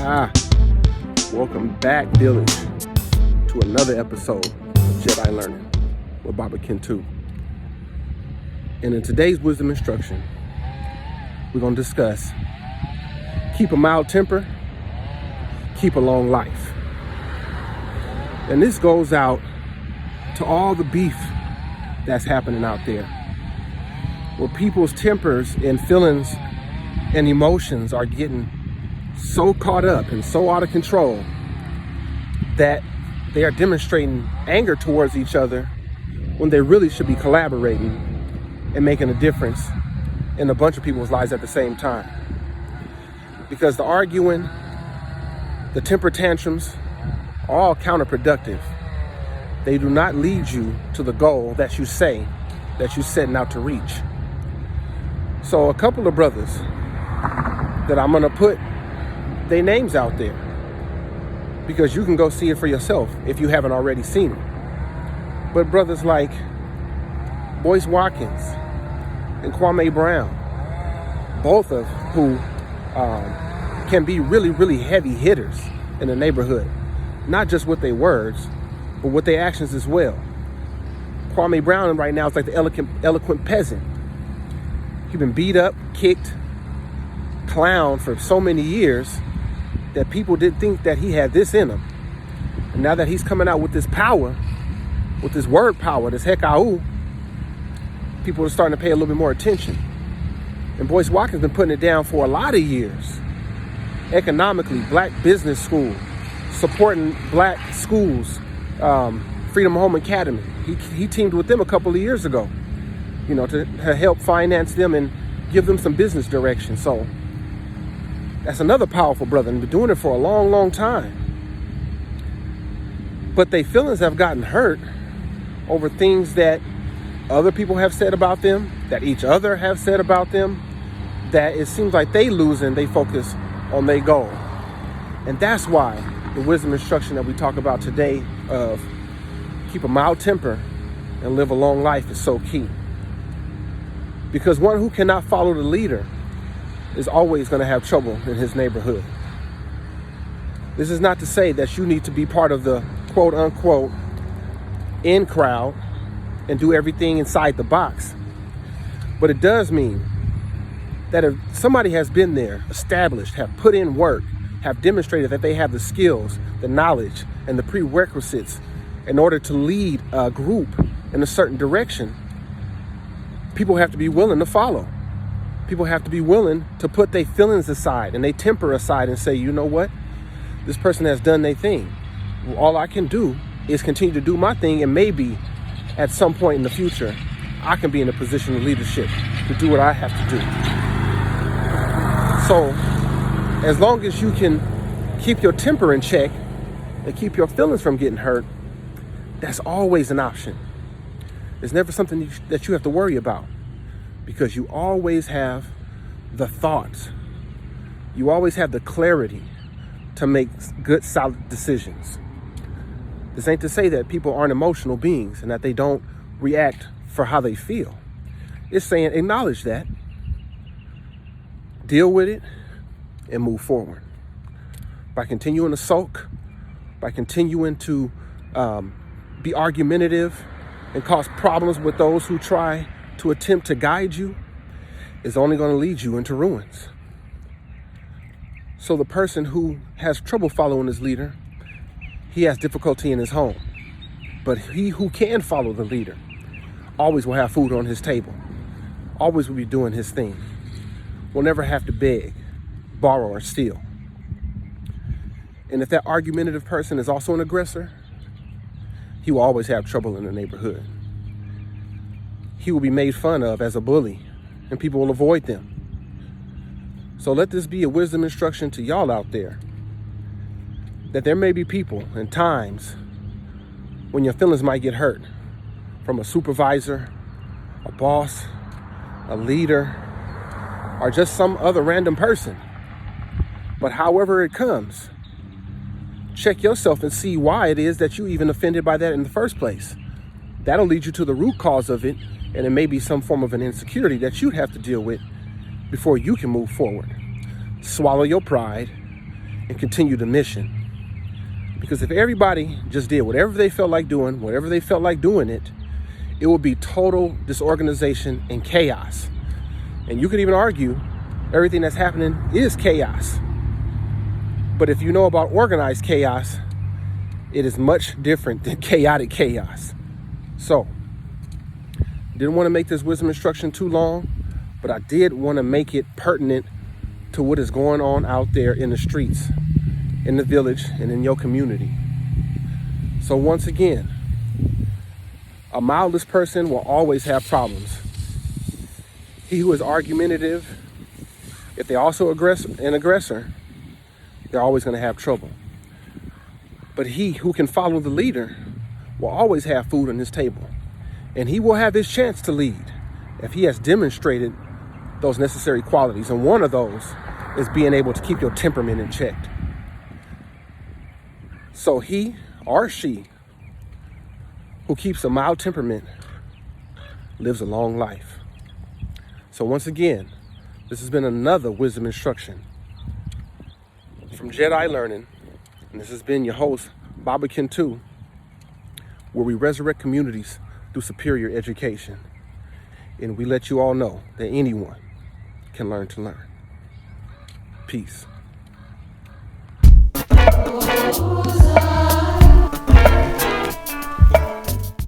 Welcome back, Village, to another episode of Jedi Learning with Baba Ken 2. And in today's wisdom instruction, we're going to discuss keep a mild temper, keep a long life. And this goes out to all the beef that's happening out there, where people's tempers and feelings and emotions are getting so caught up and so out of control that they are demonstrating anger towards each other when they really should be collaborating and making a difference in a bunch of people's lives at the same time. Because the arguing, the temper tantrums are all counterproductive. They do not lead you to the goal that you say that you're setting out to reach. So a couple of brothers that I'm gonna put their names out there, because you can go see it for yourself if you haven't already seen it. But brothers like Boyce Watkins and Kwame Brown, both of who can be really, really heavy hitters in the neighborhood, not just with their words, but with their actions as well. Kwame Brown right now is like the eloquent peasant. He's been beat up, kicked, clowned for so many years that people didn't think that he had this in him. And now that he's coming out with this power, with this word power, this hekau, people are starting to pay a little bit more attention. And Boyce Watkins been putting it down for a lot of years. Economically, black business school, supporting black schools, Freedom Home Academy. He teamed with them a couple of years ago, to help finance them and give them some business direction. So that's another powerful brother, and been doing it for a long, long time. But their feelings have gotten hurt over things that other people have said about them, that each other have said about them, that it seems like they losing they focus on their goal. And that's why the wisdom instruction that we talk about today of keep a mild temper and live a long life is so key. Because one who cannot follow the leader is always going to have trouble in his neighborhood. This is not to say that you need to be part of the quote unquote in crowd and do everything inside the box. But it does mean that if somebody has been there, established, have put in work, have demonstrated that they have the skills, the knowledge, and the prerequisites in order to lead a group in a certain direction, people have to be willing to follow. People have to be willing to put their feelings aside and their temper aside and say, you know what? This person has done their thing. Well, all I can do is continue to do my thing, and maybe at some point in the future, I can be in a position of leadership to do what I have to do. So as long as you can keep your temper in check and keep your feelings from getting hurt, that's always an option. It's never something that you have to worry about, because you always have the thoughts. You always have the clarity to make good, solid decisions. This ain't to say that people aren't emotional beings and that they don't react for how they feel. It's saying acknowledge that, deal with it, and move forward. By continuing to sulk, by continuing to be argumentative and cause problems with those who try to attempt to guide you, is only going to lead you into ruins. So the person who has trouble following his leader, he has difficulty in his home. But he who can follow the leader always will have food on his table, always will be doing his thing, will never have to beg, borrow, or steal. And if that argumentative person is also an aggressor, he will always have trouble in the neighborhood. He will be made fun of as a bully, and people will avoid them. So let this be a wisdom instruction to y'all out there, that there may be people and times when your feelings might get hurt from a supervisor, a boss, a leader, or just some other random person. But however it comes, check yourself and see why it is that you even offended by that in the first place. That'll lead you to the root cause of it, and it may be some form of an insecurity that you'd have to deal with before you can move forward. Swallow your pride and continue the mission. Because if everybody just did whatever they felt like doing, whatever they felt like doing it, it would be total disorganization and chaos. And you could even argue everything that's happening is chaos. But if you know about organized chaos, it is much different than chaotic chaos. So, didn't want to make this wisdom instruction too long, but I did want to make it pertinent to what is going on out there in the streets, in the village, and in your community. So once again, a mildless person will always have problems. He who is argumentative, if they're also an aggressor, they're always going to have trouble. But he who can follow the leader will always have food on his table. And he will have his chance to lead if he has demonstrated those necessary qualities. And one of those is being able to keep your temperament in check. So he or she who keeps a mild temperament lives a long life. So once again, this has been another wisdom instruction from Jedi Learning. And this has been your host, Baba Ken 2, where we resurrect communities through superior education. And we let you all know that anyone can learn to learn. Peace.